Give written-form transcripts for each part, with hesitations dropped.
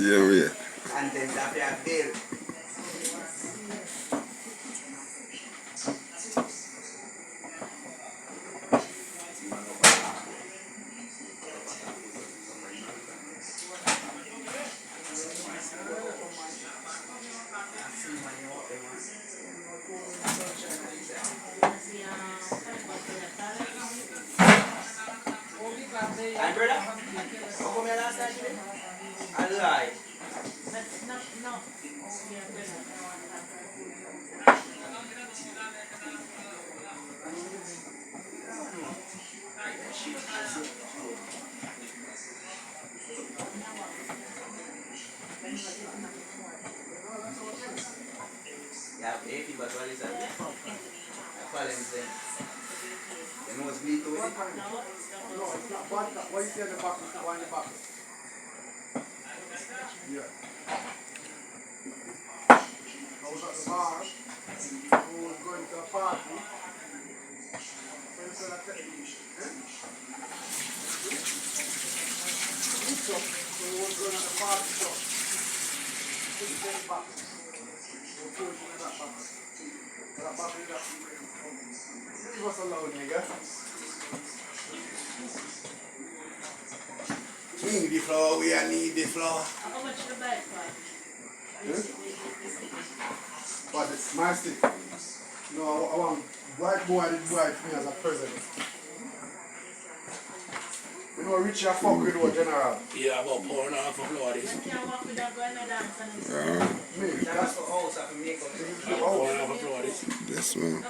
Yeah, we. And then that you build. And brother, how come you last night today? I lied. No. Yeah, 80, but what is that? I call him saying. You know what's bleed to it? No, it's not bad. What is the back? It's not one in the back. Yeah. I was at the bar. Who was going to a party. So I said, so we was going to the party shop. He came back. We were pushing in that back. That back in that. Leave us alone, nigga. Need the flour, we need the flour. How much the bag for? What, my stick? No, I want white boy did buy it for me as a present. You know, Richie I fuck with what general? Yeah, about pouring off a floor this. Me, that's for house, I can make up. Pouring off a floor this. Yes, man.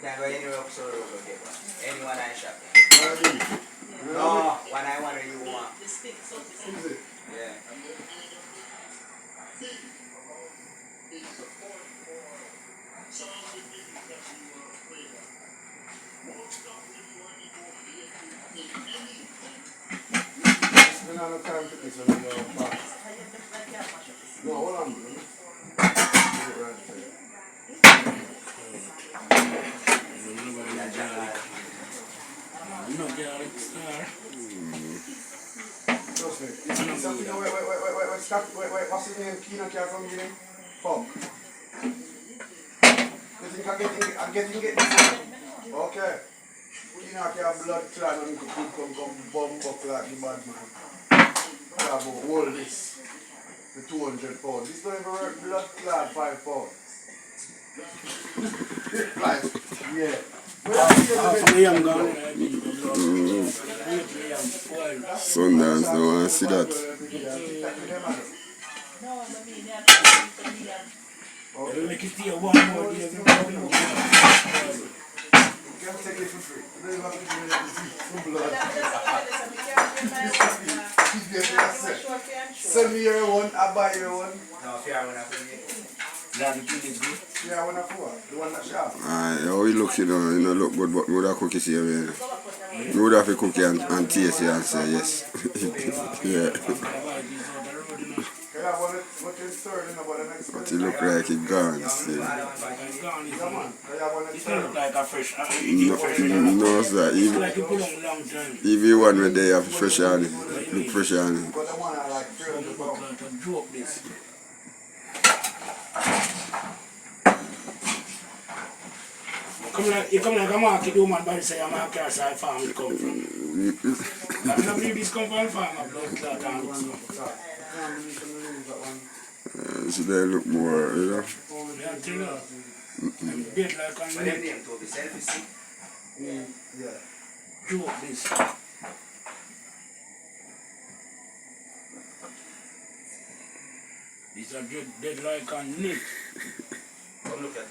Can't go anywhere up so okay. Anyone I shop. No, what I want you want. Yeah. I don't have time to this one. No, hold on. No garlic star. Trust me. Wait, stop. Wait, what's his name? Kino can't come get him? Fuck. You think I'm getting this? Okay. Kino can't blood clot and come bomb up like the bad man. About all this. The 200 pounds. This don't even work blood clot 5 pounds. Like, yeah. Sundance, don't want to see that. Make it stay one more day. You can take it for free. You don't have to give it for blood. Send me your one, I'll buy your one. No, if you have one, I'll pay you. Yeah, one of four. The one that sharp. How you look, you know, look good, but you would have cookies here, man. You would have a cookie and taste it and say yes. Yeah. But it look like it gone still. It's not like a fresh. No, sir. Even one where they have fresh on it. Look fresh on it. You come like a market woman by say I'm a car side farm you come from. I believe this come from farm of blood clot and look so. So they look more, you know. Yeah, tell you. I'm dead like a neck. Joke this. These are dead like a neck. Come look at it.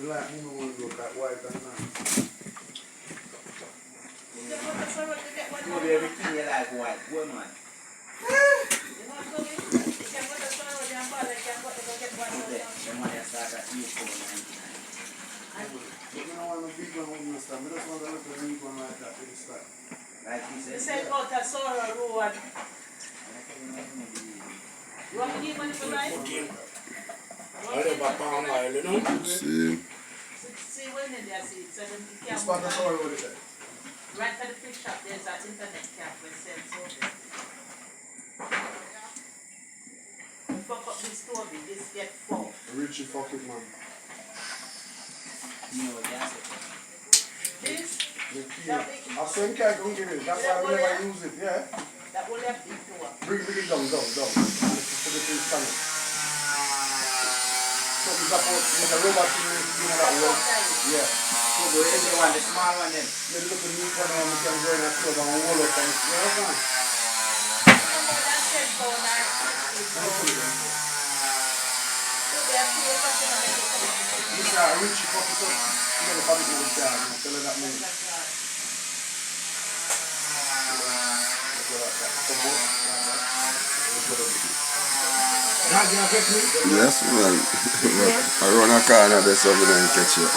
You like me want to look at white and nice. You do everything you like white, woman. You don't want a big one with this time. I just want a little big one like that with this time. You say go to Sora Road. You want me to give money for life? I live a palm oil, you know? See. See when in there, see, 70 It's part of Sora Road, is it? Right at the fish shop, there's an internet camp where sells soda. You fuck up this store, this get full. Richie fuck it, man. This, The key. I think I can give it. That's why I never use it, yeah? that will have big door. Bring it down. And this is for the thing coming. So it's about the robot thing that works. Yeah. So the small one then. You look at me for now, we can go in that club and roll up and you know what I'm This is Richie fuck it up. You know the public will tell her that name. Yes, man. But I run a corner there so we don't catch you.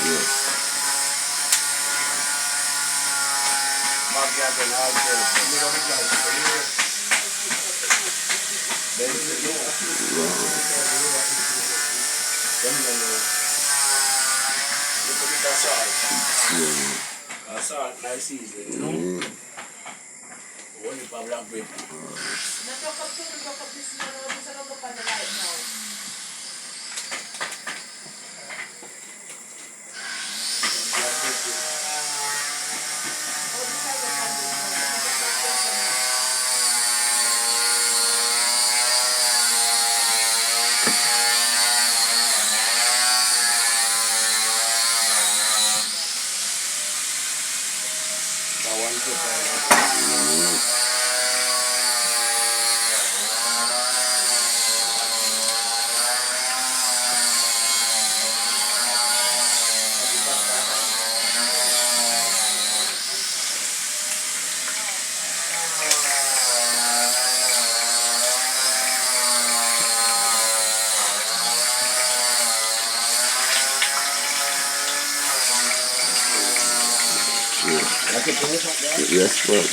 Yes. That's all nice season, you know? Only for black bread. Yes, but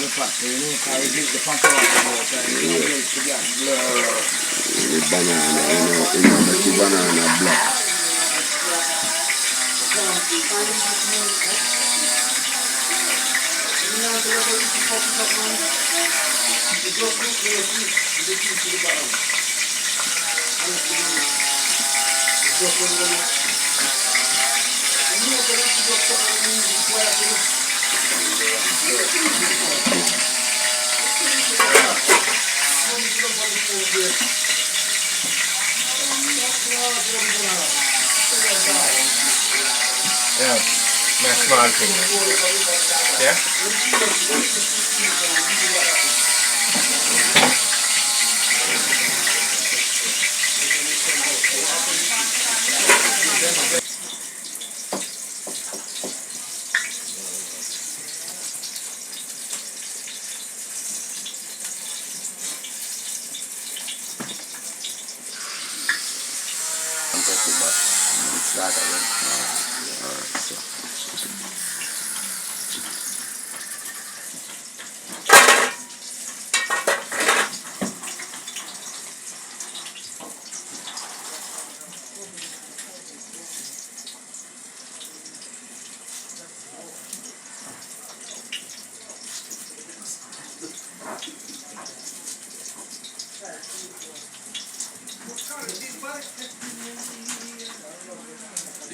the factory, you know, carry the pump out the water, you know, to get the banana, you know, make the banana black. Yeah, that's small thing. Yeah?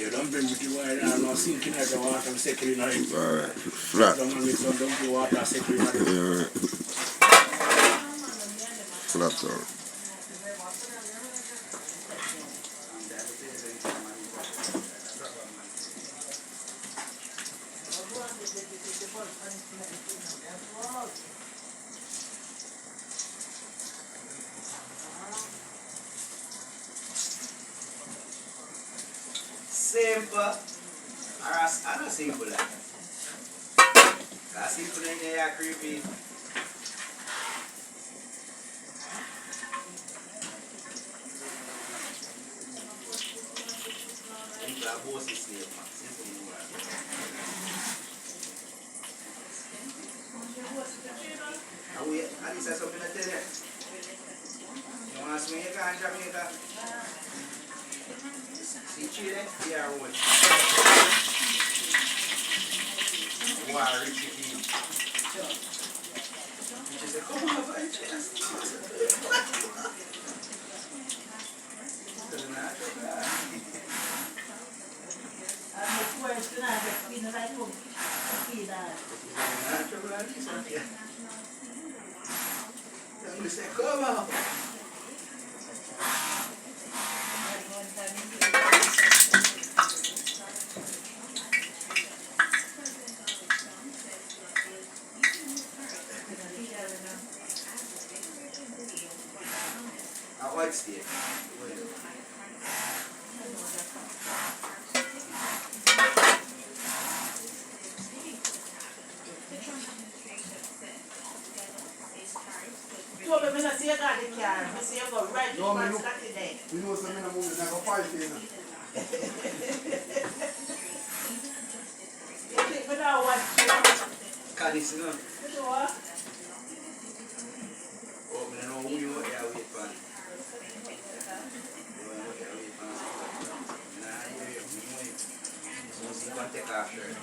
You don't bring the water and not sinking at the water and settling on it. Alright, flat. Don't mix on the water settling on it. Yeah, flat out. simple. Or I not simple like. That's simple in there, creepy. Simple as boss is slave, man. Simple in the world. And wait, at least I something to tell you. You want to swing your car in Jamaica? See Chile? Yeah, what? Wow, Richie King. She said, come over and just. Come on. I like steak. No, me look. You know something about it, I go fight here now. Cadis, you know? Oh, I know who you are here wait for. So see one take off shirt.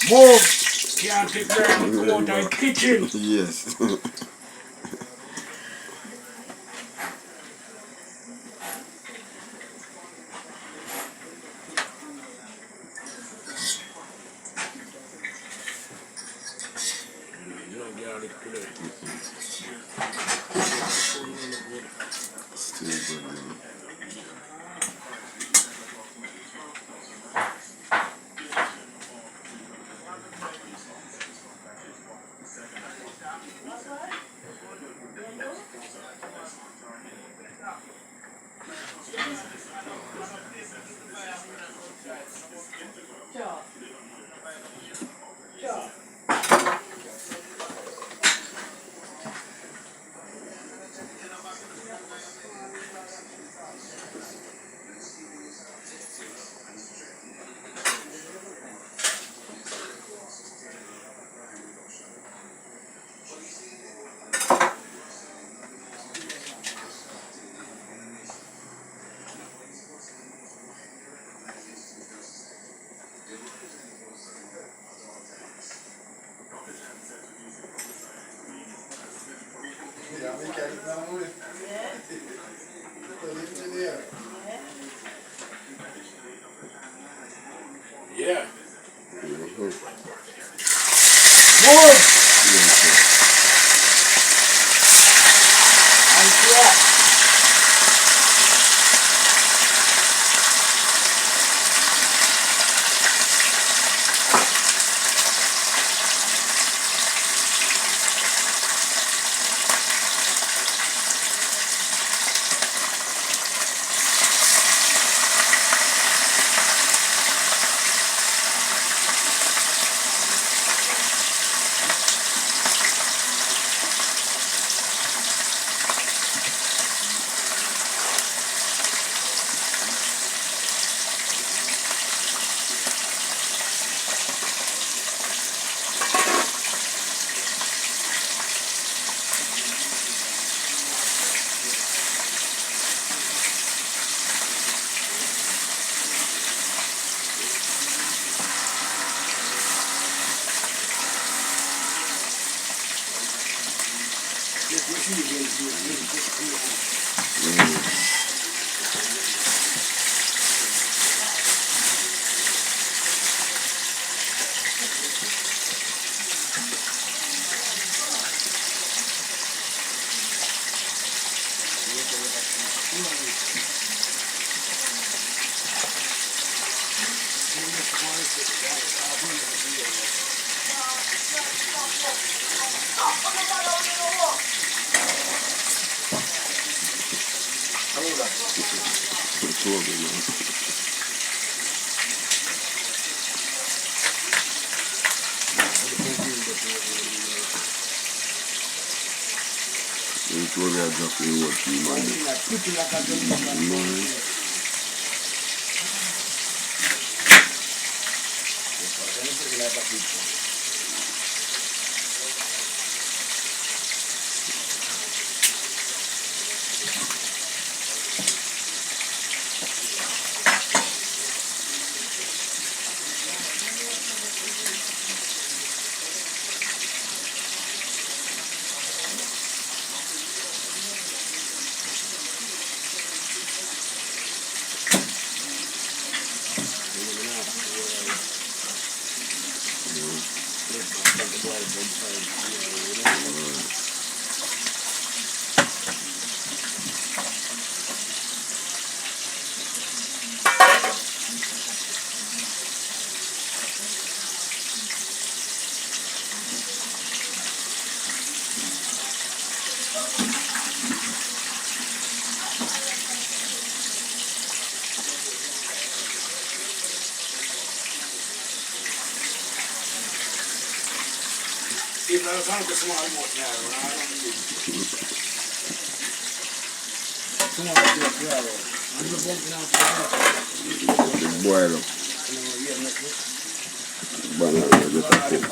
Move! Can't take care of the come out of the kitchen. Yes. You don't get out of the plate. Still good, man. Yeah, we can now move it. So leave it in there. Yeah. Mm-hmm. Move! Yes, sir. And yeah. Two of them, man. You told me I dropped the word to you, man. If I found the small moat now, I don't need small moat now. I'm just bumping out the Boil up. Banana, get a cook.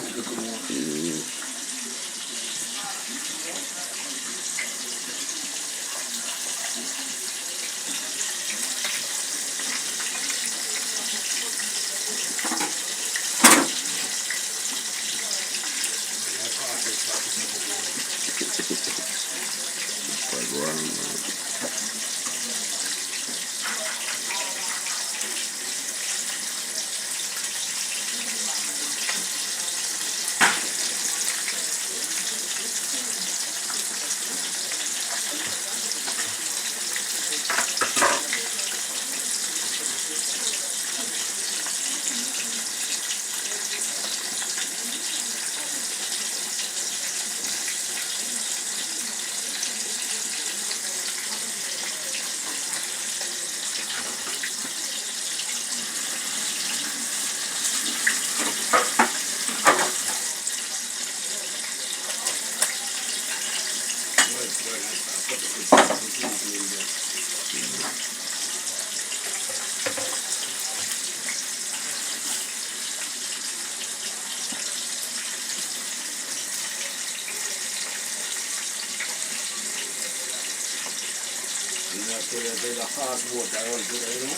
There's a fast water around today, you know?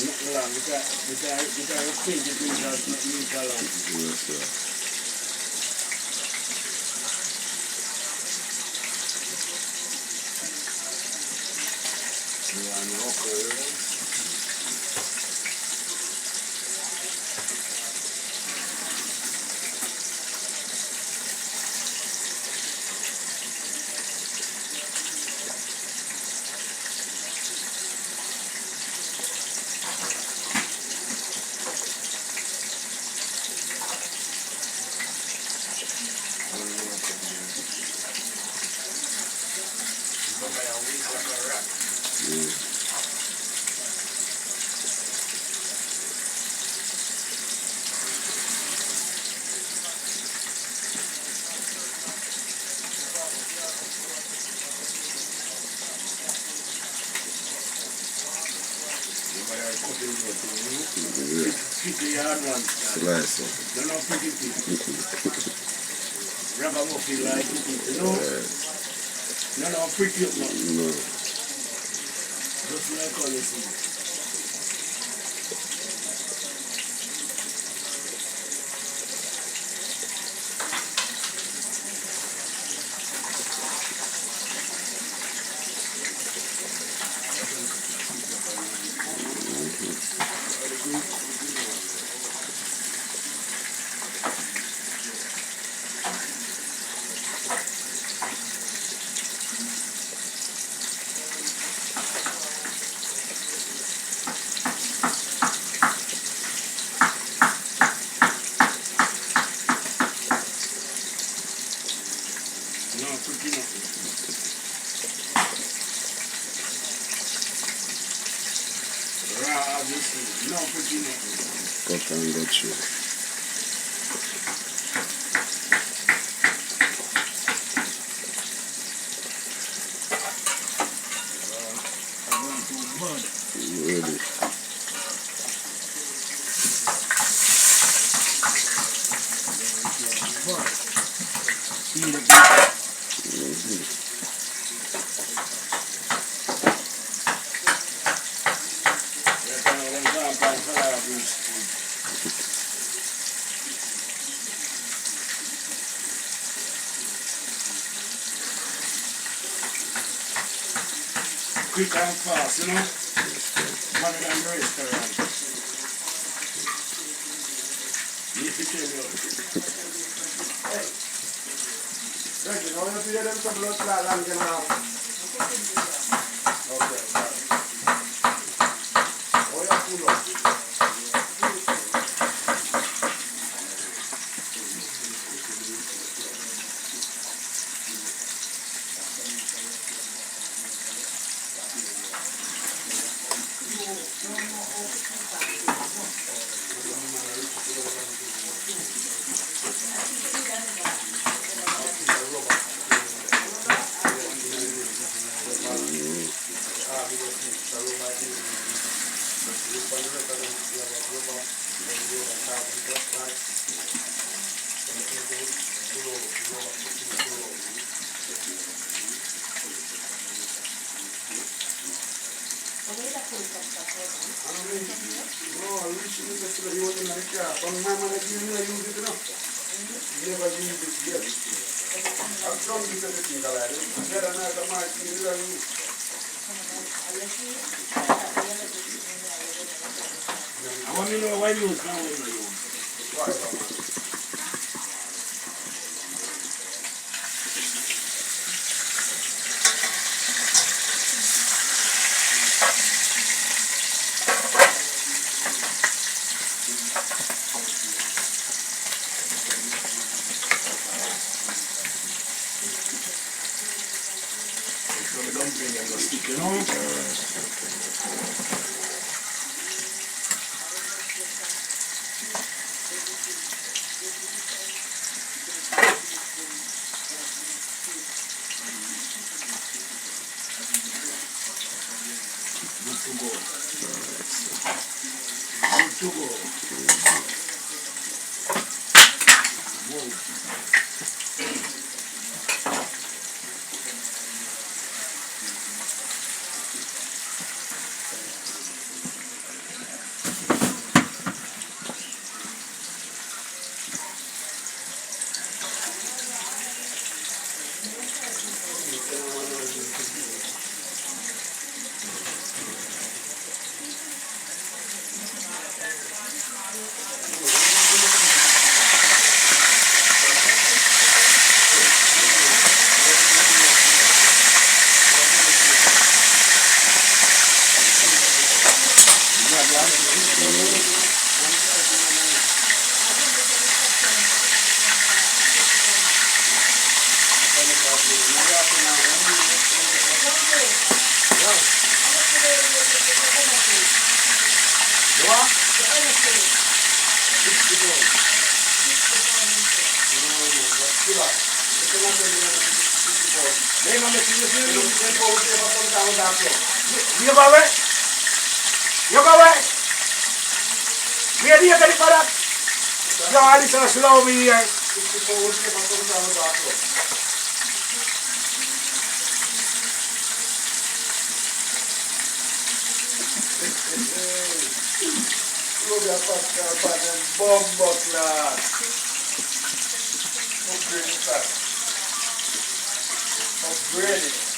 Not long, because 20 meters, not meter long. Yes, sir. Yeah. Slice it. They're not pretty people. Ragamuffin like people, you know? They're not pretty up now. No. Just like all this. Cut and go through. Ready. Quick and fast, you know? Rather than the restaurant. You need to tell you. Hey. Reggie, now you feed them some blood clot and can have. Okay, sorry. Oh, yeah, cool up. I want to know why you use now when you use. So the dumpling and the stick, you know? You go away? You go away? Where do you get it for that? You all listen slow me here. Look at that bomb class. Upgrade it, sir. Upgrade it.